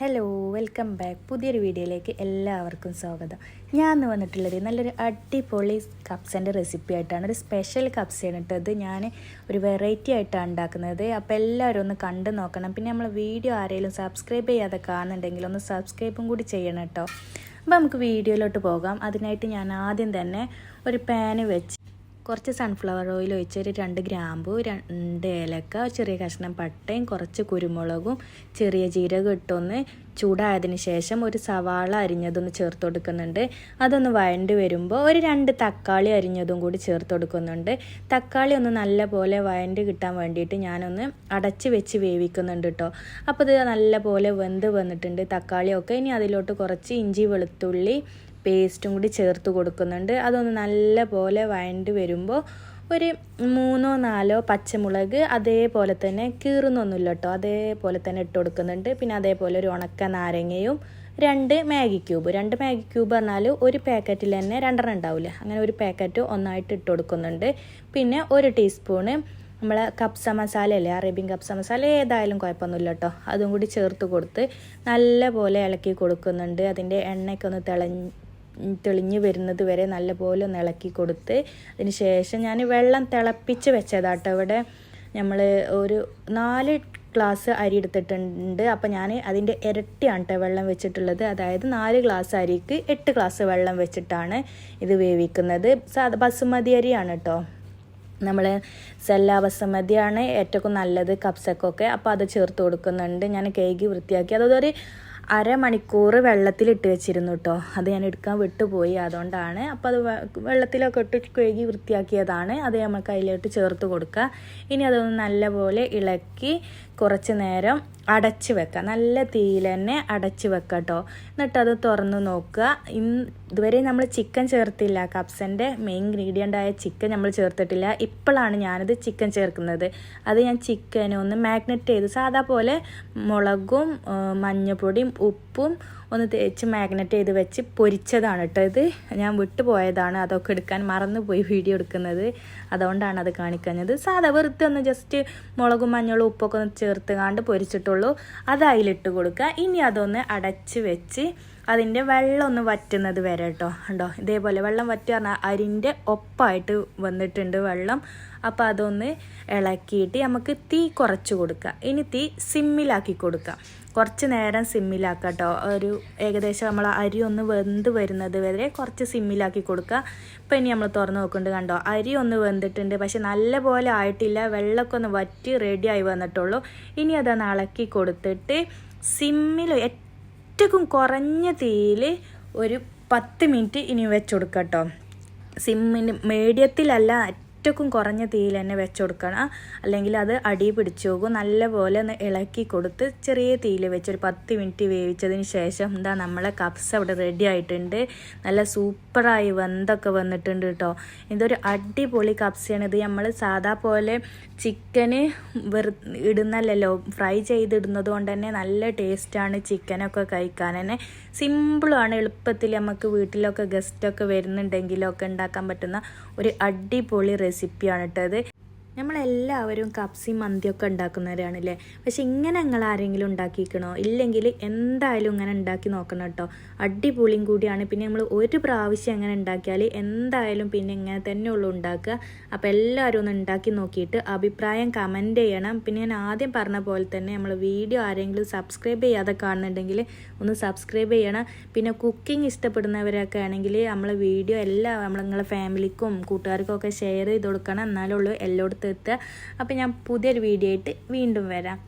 Hello welcome back. പുതിയൊരു വീഡിയോയിലേക്ക് എല്ലാവർക്കും സ്വാഗതം. ഞാൻ ഇന്ന് വന്നിട്ടുള്ളത് നല്ലൊരു അടിപൊളി കപ്സിൻ്റെ റെസിപ്പി ആയിട്ടാണ്. ഒരു സ്പെഷ്യൽ കപ്സാണ് കേട്ടോ. ഇത് ഞാൻ ഒരു വെറൈറ്റി ആയിട്ടാണ് ഉണ്ടാക്കുന്നത്. അപ്പോൾ എല്ലാവരും ഒന്ന് കണ്ടു നോക്കണം. പിന്നെ നമ്മൾ വീഡിയോ ആരെങ്കിലും സബ്സ്ക്രൈബ് ചെയ്യാതെ കാണുന്നുണ്ടെങ്കിൽ ഒന്ന് സബ്സ്ക്രൈബും കൂടി ചെയ്യണം കേട്ടോ. അപ്പോൾ നമുക്ക് വീഡിയോയിലോട്ട് പോകാം. അതിനായിട്ട് ഞാൻ ആദ്യം തന്നെ ഒരു പാന് വെച്ച് കുറച്ച് സൺഫ്ലവർ ഓയിൽ ഒഴിച്ച് ഒരു 2 ഗ്രാമ്പു, 2 ഏലക്ക, ചെറിയ കഷ്ണം പട്ടയും കുറച്ച് കുരുമുളകും ചെറിയ ജീരകം ഇട്ടൊന്ന് ചൂടായതിന് ശേഷം ഒരു സവാള അരിഞ്ഞതൊന്ന് ചേർത്ത് കൊടുക്കുന്നുണ്ട്. അതൊന്ന് വഴണ്ടി വരുമ്പോൾ ഒരു 2 തക്കാളി അരിഞ്ഞതും കൂടി ചേർത്ത് കൊടുക്കുന്നുണ്ട്. തക്കാളി ഒന്ന് നല്ല പോലെ വഴണ്ടി കിട്ടാൻ വേണ്ടിയിട്ട് ഞാനൊന്ന് അടച്ച് വെച്ച് വേവിക്കുന്നുണ്ട് കേട്ടോ. അപ്പോൾ ഇത് നല്ല പോലെ വെന്ത് വന്നിട്ടുണ്ട് തക്കാളിയൊക്കെ. ഇനി അതിലോട്ട് കുറച്ച് ഇഞ്ചി വെളുത്തുള്ളി പേസ്റ്റും കൂടി ചേർത്ത് കൊടുക്കുന്നുണ്ട്. അതൊന്ന് നല്ല പോലെ വഴണ്ടി വരുമ്പോൾ ഒരു 3-4 പച്ചമുളക് അതേപോലെ തന്നെ കീറുന്നൊന്നുമില്ല കേട്ടോ, അതേപോലെ തന്നെ ഇട്ട് കൊടുക്കുന്നുണ്ട്. പിന്നെ അതേപോലെ ഒരു ഉണക്ക നാരങ്ങയും 2 മാഗി ക്യൂബ് പറഞ്ഞാൽ ഒരു പാക്കറ്റിൽ തന്നെ 2 ഉണ്ടാവില്ല, അങ്ങനെ ഒരു പാക്കറ്റ് ഒന്നായിട്ട് ഇട്ട് കൊടുക്കുന്നുണ്ട്. പിന്നെ 1 ടീസ്പൂണ് നമ്മളെ കപ്സ മസാല അല്ലേ, അറേബ്യൻ കപ്സ മസാല ഏതായാലും കുഴപ്പമൊന്നുമില്ല കേട്ടോ, അതും കൂടി ചേർത്ത് കൊടുത്ത് നല്ല പോലെ ഇളക്കി കൊടുക്കുന്നുണ്ട്. അതിൻ്റെ എണ്ണയൊക്കെ ഒന്ന് തെളിഞ്ഞ് വരുന്നത് വരെ നല്ലപോലെ ഒന്ന് ഇളക്കി കൊടുത്ത് അതിന് ശേഷം ഞാൻ വെള്ളം തിളപ്പിച്ച് വെച്ചതാട്ടോ. ഇവിടെ നമ്മൾ ഒരു 4 ഗ്ലാസ് അരി എടുത്തിട്ടുണ്ട്. അപ്പോൾ ഞാൻ അതിൻ്റെ ഇരട്ടിയാണ് കേട്ടോ വെള്ളം വെച്ചിട്ടുള്ളത്. അതായത് 4 ഗ്ലാസ് അരിക്ക് 8 ഗ്ലാസ് വെള്ളം വെച്ചിട്ടാണ് ഇത് വേവിക്കുന്നത്. ബസുമതി അരിയാണ് കേട്ടോ, നമ്മൾ സെല്ല ബസുമതിയാണ് ഏറ്റവും നല്ലത് കപ്സക്കൊക്കെ. അപ്പോൾ അത് ചേർത്ത് കൊടുക്കുന്നുണ്ട്. ഞാൻ കഴുകി വൃത്തിയാക്കി അതൊരു അരമണിക്കൂർ വെള്ളത്തിലിട്ട് വെച്ചിരുന്നു കേട്ടോ. അത് ഞാൻ എടുക്കാൻ വിട്ടുപോയി, അതുകൊണ്ടാണ്. അപ്പോൾ അത് വെള്ളത്തിലൊക്കെ ഇട്ട് കഴുകി വൃത്തിയാക്കിയതാണ്. അത് നമുക്ക് അതിലോട്ട് ചേർത്ത് കൊടുക്കുക. ഇനി അതൊന്ന് നല്ലപോലെ ഇളക്കി കുറച്ച് നേരം അടച്ച് വെക്കുക. നല്ല തീയിൽ തന്നെ അടച്ച് വെക്കുക കേട്ടോ. എന്നിട്ടത് തുറന്ന് നോക്കുക. ഇതുവരെ നമ്മൾ ചിക്കൻ ചേർത്തില്ല, കപ്സിൻ്റെ മെയിൻ ഇൻഗ്രീഡിയൻ്റ് ആയ ചിക്കൻ നമ്മൾ ചേർത്തിട്ടില്ല. ഇപ്പോഴാണ് ഞാനിത് ചിക്കൻ ചേർക്കുന്നത്. അത് ഞാൻ ചിക്കനെ ഒന്ന് മാഗ്നേറ്റ് ചെയ്ത് സാധാ പോലെ മുളകും മഞ്ഞൾപ്പൊടിയും ഉപ്പും ഒന്ന് തേച്ച് മാഗ്നേറ്റ് ചെയ്ത് വെച്ച് പൊരിച്ചതാണ് കേട്ടോ. ഇത് ഞാൻ വിട്ടുപോയതാണ്, അതൊക്കെ എടുക്കാൻ മറന്നുപോയി വീഡിയോ എടുക്കുന്നത്, അതുകൊണ്ടാണ് അത് കാണിക്കുന്നത്. സാധാ വെറുതെ ഒന്ന് ജസ്റ്റ് മുളകും മഞ്ഞളും ഉപ്പൊക്കെ ഒന്ന് ചേർത്ത് കാണ്ട് പൊരിച്ചിട്ടുള്ളൂ. അത് അതിലിട്ട് കൊടുക്കുക. ഇനി അതൊന്ന് അടച്ച് വെച്ച് അതിൻ്റെ വെള്ളം ഒന്ന് വറ്റുന്നത് വരെ കേട്ടോ. ഉണ്ടോ ഇതേപോലെ വെള്ളം വറ്റുക പറഞ്ഞാൽ അരിൻ്റെ ഒപ്പമായിട്ട് വന്നിട്ടുണ്ട് വെള്ളം. അപ്പോൾ അതൊന്ന് ഇളക്കിയിട്ട് നമുക്ക് തീ കുറച്ച് കൊടുക്കുക. ഇനി തീ സിമ്മിലാക്കി കൊടുക്കുക. കുറച്ച് നേരം സിമ്മിലാക്കുക കേട്ടോ. ഒരു ഏകദേശം നമ്മൾ അരി ഒന്ന് വെന്ത് വരുന്നത് വരെ കുറച്ച് സിമ്മിലാക്കി കൊടുക്കുക. ഇപ്പോൾ ഇനി നമ്മൾ തുറന്ന് നോക്കുന്നുണ്ട്, കണ്ടോ അരി ഒന്ന് വെന്തിട്ടുണ്ട്, പക്ഷെ നല്ല പോലെ ആയിട്ടില്ല, വെള്ളമൊക്കെ ഒന്ന് വറ്റി റെഡിയായി വന്നിട്ടുള്ളൂ. ഇനി അതൊന്ന് ഇളക്കി കൊടുത്തിട്ട് സിമ്മിൽ ഏറ്റവും കുറഞ്ഞ തീയിൽ ഒരു 10 മിനിറ്റ് ഇനി വെച്ച് കൊടുക്കുക കേട്ടോ. സിമ്മിന് മീഡിയത്തിലല്ല, ഏറ്റവും കുറഞ്ഞ തീയിൽ തന്നെ വെച്ച് കൊടുക്കണം, അല്ലെങ്കിൽ അത് അടി പിടിച്ചു പോകും. നല്ലപോലെ ഒന്ന് ഇളക്കി കൊടുത്ത് ചെറിയ തീയിൽ വെച്ച് ഒരു 10 മിനിറ്റ് വേവിച്ചതിന് ശേഷം എന്താ നമ്മളെ കപ്സ് അവിടെ റെഡി ആയിട്ടുണ്ട്. നല്ല സൂപ്പറായി വെന്തൊക്കെ വന്നിട്ടുണ്ട് കേട്ടോ. ഇതൊരു അടിപൊളി കപ്സയാണ്. ഇത് നമ്മൾ സാധാ പോലെ ചിക്കന് ഇടുന്നല്ലോ, ഫ്രൈ ചെയ്തിടുന്നത് കൊണ്ട് തന്നെ നല്ല ടേസ്റ്റാണ് ചിക്കനൊക്കെ കഴിക്കാൻ. തന്നെ സിമ്പിളാണ്, എളുപ്പത്തിൽ നമുക്ക് വീട്ടിലൊക്കെ ഗസ്റ്റൊക്കെ വരുന്നുണ്ടെങ്കിലൊക്കെ ഉണ്ടാക്കാൻ പറ്റുന്ന ഒരു അടിപൊളി റെസിപ്പിയാണ് കേട്ടോ ഇത്. നമ്മളെല്ലാവരും കപ്സി മന്തിയൊക്കെ ഉണ്ടാക്കുന്നവരാണല്ലേ, പക്ഷെ ഇങ്ങനെ നിങ്ങൾ ആരെങ്കിലും ഉണ്ടാക്കിക്കണോ? ഇല്ലെങ്കിൽ എന്തായാലും ഇങ്ങനെ ഉണ്ടാക്കി നോക്കണം കേട്ടോ. അടിപൊളിയും കൂടിയാണ്. പിന്നെ നമ്മൾ ഒരു പ്രാവശ്യം അങ്ങനെ ഉണ്ടാക്കിയാൽ എന്തായാലും പിന്നെ ഇങ്ങനെ തന്നെ ഉള്ളൂ ഉണ്ടാക്കുക. അപ്പോൾ എല്ലാവരും ഒന്ന് ഉണ്ടാക്കി നോക്കിയിട്ട് അഭിപ്രായം കമൻറ്റ് ചെയ്യണം. പിന്നെ ഞാൻ ആദ്യം പറഞ്ഞ പോലെ തന്നെ നമ്മൾ വീഡിയോ ആരെങ്കിലും സബ്സ്ക്രൈബ് ചെയ്യാതെ കാണുന്നുണ്ടെങ്കിൽ ഒന്ന് സബ്സ്ക്രൈബ് ചെയ്യണം. പിന്നെ കുക്കിംഗ് ഇഷ്ടപ്പെടുന്നവരൊക്കെ ആണെങ്കിൽ നമ്മളെ വീഡിയോ നിങ്ങളെ ഫാമിലിക്കും കൂട്ടുകാർക്കും ഒക്കെ ഷെയർ ചെയ്ത് കൊടുക്കണം, എന്നാലേ ഉള്ളൂ എല്ലായിടത്തും എത്തുക. അപ്പോൾ ഞാൻ പുതിയൊരു വീഡിയോ ആയിട്ട് വീണ്ടും വരാം.